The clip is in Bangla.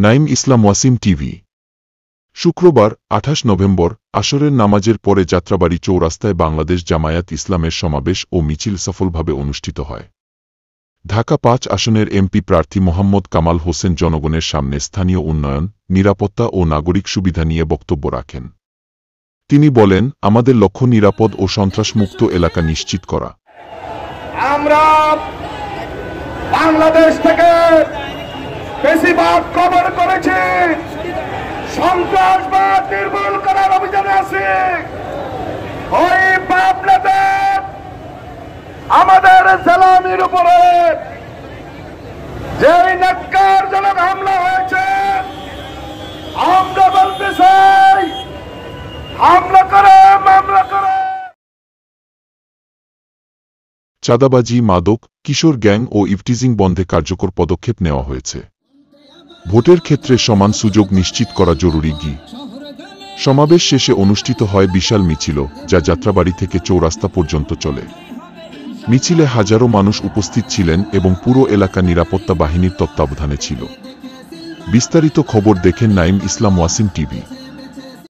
নাঈম ইসলাম ওয়াসিম টিভি। শুক্রবার ২৮ নভেম্বর আসরের নামাজের পরে যাত্রাবাড়ী চৌরাস্তায় বাংলাদেশ জামায়াত ইসলামের সমাবেশ ও মিছিল সফলভাবে অনুষ্ঠিত হয়। ঢাকা ৫ আসনের এমপি প্রার্থী মোহাম্মদ কামাল হোসেন জনগণের সামনে স্থানীয় উন্নয়ন, নিরাপত্তা ও নাগরিক সুবিধা নিয়ে বক্তব্য রাখেন। তিনি বলেন, আমাদের লক্ষ্য নিরাপদ ও সন্ত্রাসমুক্ত এলাকা নিশ্চিত করা। আমরা বাংলাদেশ থেকে বেশিরভাগ কবর করেছি, সন্ত্রাসবাদ নির্মূল করার অভিযানে আছি। ওই পাবনাদের আমাদের সালামির উপরে যে ন্যাক্কারজনক হামলা হয়েছে, আমরা বলতে চাই হামলা করে মামলা করে। চাঁদাবাজি, মাদক, কিশোর গ্যাং ও ইভটিজিং বন্ধে কার্যকর পদক্ষেপ নেওয়া হয়েছে। ভোটের ক্ষেত্রে সমান সুযোগ নিশ্চিত করা জরুরি। সমাবেশ শেষে অনুষ্ঠিত হয় বিশাল মিছিল, যা যাত্রাবাড়ী থেকে চৌরাস্তা পর্যন্ত চলে। মিছিলে হাজারো মানুষ উপস্থিত ছিলেন এবং পুরো এলাকা নিরাপত্তা বাহিনীর তত্ত্বাবধানে ছিল। বিস্তারিত খবর দেখেন নাঈম ইসলাম ওয়াসিম টিভি।